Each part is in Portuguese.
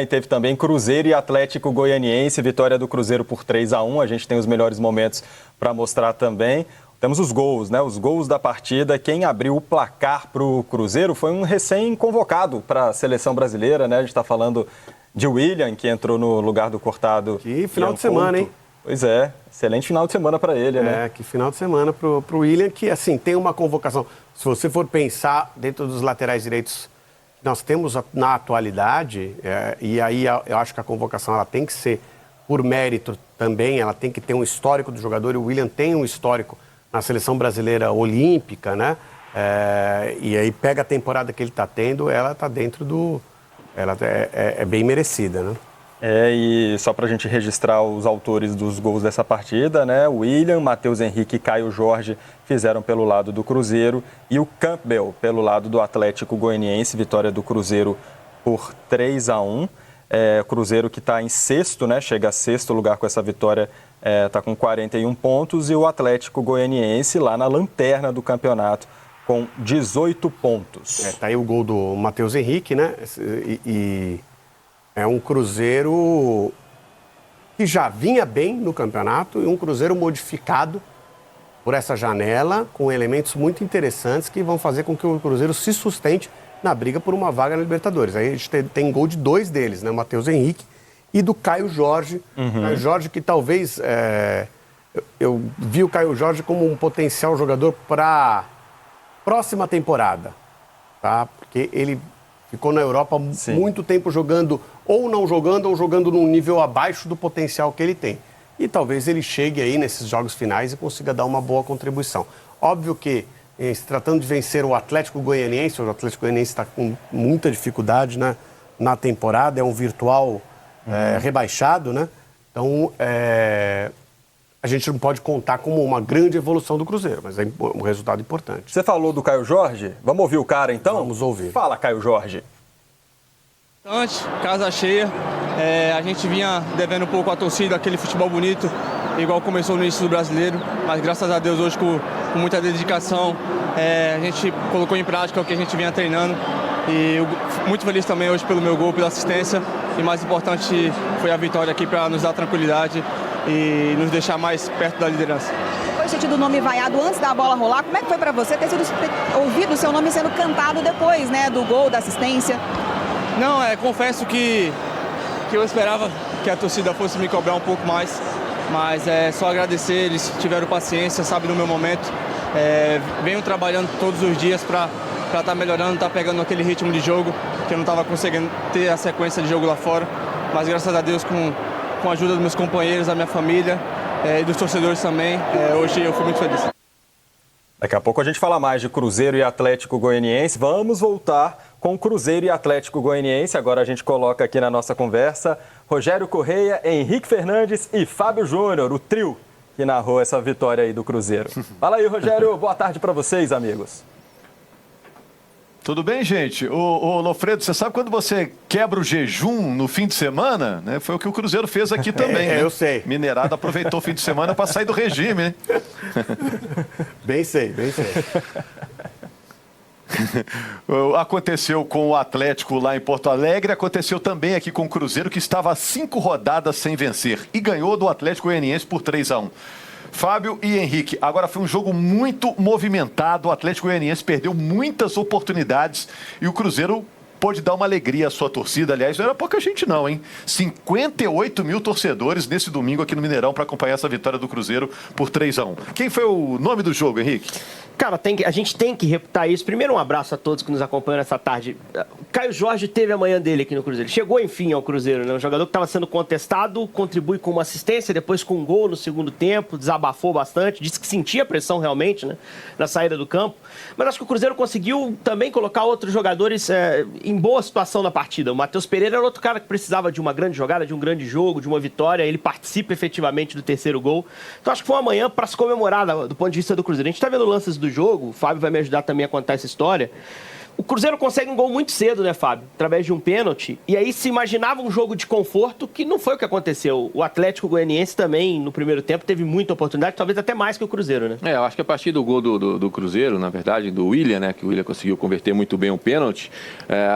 E teve também Cruzeiro e Atlético Goianiense, vitória do Cruzeiro por 3-1. A gente tem os melhores momentos para mostrar também. Temos os gols, né? Os gols da partida. Quem abriu o placar para o Cruzeiro foi um recém-convocado para a seleção brasileira, né? A gente está falando de William, que entrou no lugar do cortado. Que final de semana, hein? Pois é, excelente final de semana para ele, né? Que final de semana para o William, que assim, tem uma convocação. Se você for pensar dentro dos laterais direitos, nós temos na atualidade, e aí eu acho que a convocação ela tem que ser por mérito também, ela tem que ter um histórico do jogador, e o William tem um histórico na seleção brasileira olímpica, né? E aí pega a temporada que ele está tendo, ela está dentro do... Ela é bem merecida, né? E só para a gente registrar os autores dos gols dessa partida, né? William, Matheus Henrique e Caio Jorge fizeram pelo lado do Cruzeiro e o Campbell pelo lado do Atlético Goianiense, vitória do Cruzeiro por 3-1. Cruzeiro que está em sexto, né? Chega a sexto lugar com essa vitória, está com 41 pontos, e o Atlético Goianiense lá na lanterna do campeonato com 18 pontos. Tá aí o gol do Matheus Henrique, né? E é um Cruzeiro que já vinha bem no campeonato e um Cruzeiro modificado por essa janela, com elementos muito interessantes que vão fazer com que o Cruzeiro se sustente na briga por uma vaga na Libertadores. Aí a gente tem gol de dois deles, né? O Matheus Henrique e do Caio Jorge. Caio Jorge que talvez... eu vi o Caio Jorge como um potencial jogador para próxima temporada, tá? Porque ele ficou na Europa muito tempo jogando, ou não jogando, ou jogando num nível abaixo do potencial que ele tem. E talvez ele chegue aí nesses jogos finais e consiga dar uma boa contribuição. Óbvio que, se tratando de vencer o Atlético Goianiense, o Atlético Goianiense está com muita dificuldade, né, na temporada, é um virtual rebaixado, né? Então, a gente não pode contar como uma grande evolução do Cruzeiro, mas é um resultado importante. Você falou do Caio Jorge? Vamos ouvir o cara, então? Vamos ouvir. Fala, Caio Jorge. Antes, casa cheia, a gente vinha devendo um pouco à torcida, aquele futebol bonito, igual começou no início do Brasileiro, mas graças a Deus hoje com muita dedicação, a gente colocou em prática o que a gente vinha treinando, e eu, muito feliz também hoje pelo meu gol, pela assistência, e mais importante foi a vitória aqui para nos dar tranquilidade e nos deixar mais perto da liderança. Depois de ter tido o nome vaiado antes da bola rolar, como é que foi para você ter ouvido o seu nome sendo cantado depois, né, do gol, da assistência? Não, confesso que eu esperava que a torcida fosse me cobrar um pouco mais, mas é só agradecer, eles tiveram paciência, sabe, no meu momento. Venho trabalhando todos os dias para estar melhorando, estar pegando aquele ritmo de jogo, que eu não estava conseguindo ter a sequência de jogo lá fora, mas graças a Deus com a ajuda dos meus companheiros, da minha família e dos torcedores também, hoje eu fui muito feliz. Daqui a pouco a gente fala mais de Cruzeiro e Atlético Goianiense. Vamos voltar com Cruzeiro e Atlético Goianiense. Agora a gente coloca aqui na nossa conversa Rogério Correia, Henrique Fernandes e Fábio Júnior, o trio que narrou essa vitória aí do Cruzeiro. Fala aí, Rogério. Boa tarde para vocês, amigos. Tudo bem, gente? Ô Lofredo, você sabe quando você quebra o jejum no fim de semana? Né? Foi o que o Cruzeiro fez aqui também, né? Eu sei. Mineirado aproveitou o fim de semana para sair do regime, hein? Bem sei, bem sei. Aconteceu com o Atlético lá em Porto Alegre, aconteceu também aqui com o Cruzeiro, que estava há 5 rodadas sem vencer e ganhou do Atlético Goianiense por 3-1. Fábio e Henrique, agora foi um jogo muito movimentado, o Atlético Goianiense perdeu muitas oportunidades e o Cruzeiro pôde dar uma alegria à sua torcida. Aliás, não era pouca gente não, hein? 58 mil torcedores nesse domingo aqui no Mineirão para acompanhar essa vitória do Cruzeiro por 3-1. Quem foi o nome do jogo, Henrique? Cara, a gente tem que reputar isso. Primeiro, um abraço a todos que nos acompanham nessa tarde. Caio Jorge teve a manhã dele aqui no Cruzeiro. Chegou, enfim, ao Cruzeiro, né? Um jogador que estava sendo contestado, contribui com uma assistência, depois com um gol no segundo tempo, desabafou bastante, disse que sentia pressão realmente, né, na saída do campo. Mas acho que o Cruzeiro conseguiu também colocar outros jogadores em boa situação na partida. O Matheus Pereira era outro cara que precisava de uma grande jogada, de um grande jogo, de uma vitória. Ele participa efetivamente do terceiro gol. Então acho que foi uma manhã para se comemorar do ponto de vista do Cruzeiro. A gente está vendo lances do jogo, o Fábio vai me ajudar também a contar essa história. O Cruzeiro consegue um gol muito cedo, né, Fábio? Através de um pênalti. E aí se imaginava um jogo de conforto, que não foi o que aconteceu. O Atlético Goianiense também, no primeiro tempo, teve muita oportunidade, talvez até mais que o Cruzeiro, né? Eu acho que a partir do gol do Cruzeiro, na verdade, do William, né, que o William conseguiu converter muito bem um pênalti,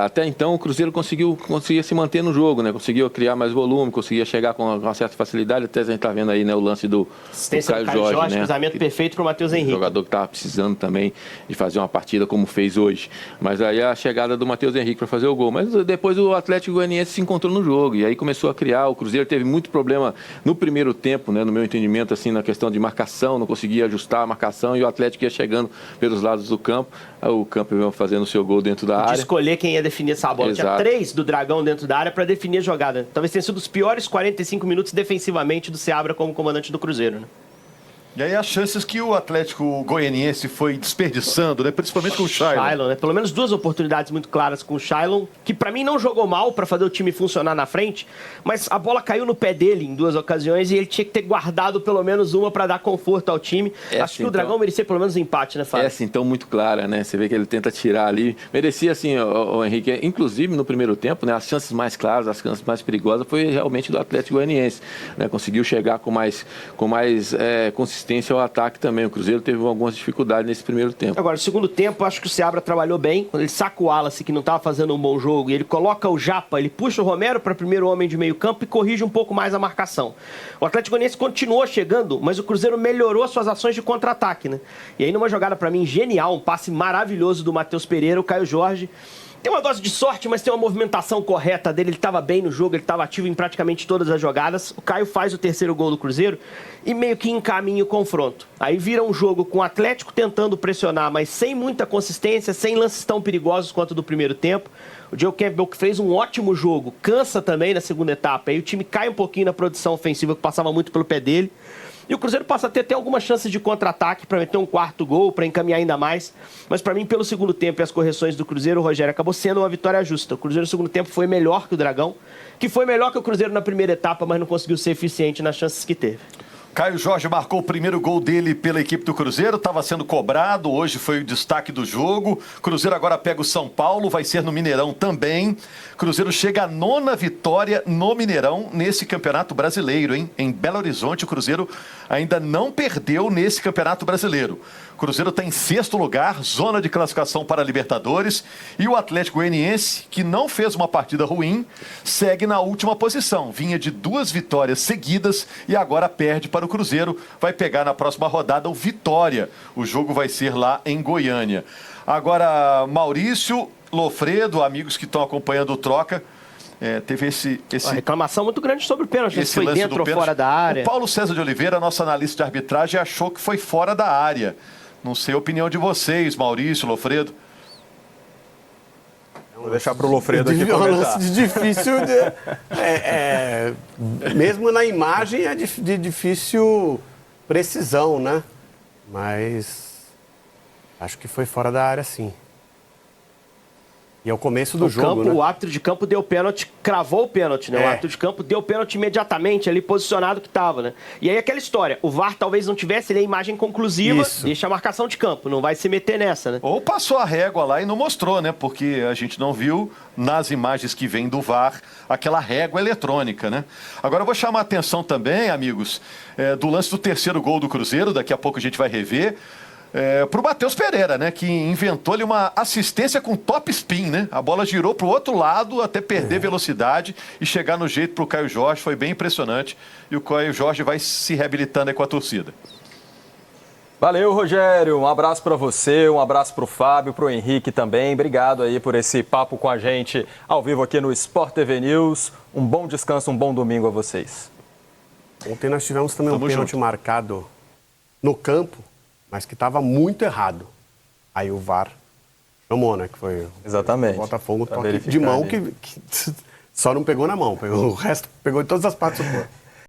até então o Cruzeiro conseguia se manter no jogo, né? Conseguiu criar mais volume, conseguia chegar com uma certa facilidade, até a gente tá vendo aí, né, o lance do Caio Jorge, né? Cruzamento perfeito para o Matheus Henrique. Jogador que estava precisando também de fazer uma partida como fez hoje. Mas aí a chegada do Matheus Henrique para fazer o gol. Mas depois o Atlético Goianiense se encontrou no jogo e aí começou a criar. O Cruzeiro teve muito problema no primeiro tempo, né, no meu entendimento, assim, na questão de marcação, não conseguia ajustar a marcação e o Atlético ia chegando pelos lados do campo. Aí o Campbell fazendo o seu gol dentro da área. De escolher quem ia definir essa bola. Exato. Tinha 3 do Dragão dentro da área para definir a jogada. Talvez tenha sido os piores 45 minutos defensivamente do Seabra como comandante do Cruzeiro, né? E aí as chances que o Atlético Goianiense foi desperdiçando, né? Principalmente com o Shailon. Né? Pelo menos 2 oportunidades muito claras com o Shailon, que pra mim não jogou mal pra fazer o time funcionar na frente, mas a bola caiu no pé dele em 2 ocasiões e ele tinha que ter guardado pelo menos uma pra dar conforto ao time. Acho que o Dragão merecia pelo menos um empate, né, Fábio? Essa então muito clara, né? Você vê que ele tenta tirar ali. Merecia assim, o Henrique, inclusive no primeiro tempo, né? As chances mais claras, as chances mais perigosas foi realmente do Atlético Goianiense, né? Conseguiu chegar com mais consistência ao ataque também. O Cruzeiro teve algumas dificuldades nesse primeiro tempo. Agora, no segundo tempo, acho que o Seabra trabalhou bem. Quando ele saca o Wallace, que não estava fazendo um bom jogo, e ele coloca o Japa, ele puxa o Romero para primeiro homem de meio campo e corrige um pouco mais a marcação. O Atlético Goianiense continuou chegando, mas o Cruzeiro melhorou suas ações de contra-ataque, né? E aí, numa jogada, para mim, genial, um passe maravilhoso do Matheus Pereira, o Caio Jorge. Tem uma dose de sorte, mas tem uma movimentação correta dele. Ele estava bem no jogo, ele estava ativo em praticamente todas as jogadas. O Caio faz o terceiro gol do Cruzeiro e meio que encaminha o confronto. Aí vira um jogo com o Atlético tentando pressionar, mas sem muita consistência, sem lances tão perigosos quanto do primeiro tempo. O Joe Campbell, que fez um ótimo jogo, cansa também na segunda etapa. Aí o time cai um pouquinho na produção ofensiva, que passava muito pelo pé dele. E o Cruzeiro passa a ter até algumas chances de contra-ataque para meter um quarto gol, para encaminhar ainda mais. Mas para mim, pelo segundo tempo e as correções do Cruzeiro, o Rogério, acabou sendo uma vitória justa. O Cruzeiro no segundo tempo foi melhor que o Dragão, que foi melhor que o Cruzeiro na primeira etapa, mas não conseguiu ser eficiente nas chances que teve. Caio Jorge marcou o primeiro gol dele pela equipe do Cruzeiro, estava sendo cobrado, hoje foi o destaque do jogo. Cruzeiro agora pega o São Paulo, vai ser no Mineirão também. Cruzeiro chega à 9ª vitória no Mineirão nesse Campeonato Brasileiro, hein? Em Belo Horizonte, o Cruzeiro ainda não perdeu nesse Campeonato Brasileiro. O Cruzeiro está em 6º lugar, zona de classificação para a Libertadores. E o Atlético Goianiense, que não fez uma partida ruim, segue na última posição. Vinha de 2 vitórias seguidas e agora perde para o Cruzeiro. Vai pegar na próxima rodada o Vitória. O jogo vai ser lá em Goiânia. Agora, Maurício, Lofredo, amigos que estão acompanhando o Troca, teve Uma reclamação muito grande sobre o pênalti, se foi lance dentro do ou pênalti. fora da área. O Paulo César de Oliveira, nosso analista de arbitragem, achou que foi fora da área. Não sei a opinião de vocês, Maurício, Lofredo. Vou deixar para o Lofredo aqui É um comentar. lance difícil. Mesmo na imagem é de difícil precisão, né? Mas acho que foi fora da área, sim. E é o começo do jogo, né? O árbitro de campo deu pênalti, cravou o pênalti, né? O árbitro de campo deu pênalti imediatamente ali, posicionado que estava, né? E aí aquela história, o VAR talvez não tivesse a imagem conclusiva, deixa a marcação de campo, não vai se meter nessa, né? Ou passou a régua lá e não mostrou, né? Porque a gente não viu nas imagens que vêm do VAR aquela régua eletrônica, né? Agora eu vou chamar a atenção também, amigos, do lance do terceiro gol do Cruzeiro, daqui a pouco a gente vai rever. Para o Matheus Pereira, né, que inventou ali uma assistência com top spin, né? A bola girou para o outro lado até perder velocidade e chegar no jeito para o Caio Jorge, foi bem impressionante. E o Caio Jorge vai se reabilitando aí com a torcida. Valeu, Rogério. Um abraço para você, um abraço para o Fábio, para o Henrique também. Obrigado aí por esse papo com a gente ao vivo aqui no Sport TV News. Um bom descanso, um bom domingo a vocês. Ontem nós tivemos também um pênalti marcado no campo, mas que estava muito errado. Aí o VAR chamou, né? Que foi Exatamente. o Botafogo, toque de mão que só não pegou na mão. O resto pegou em todas as partes do corpo.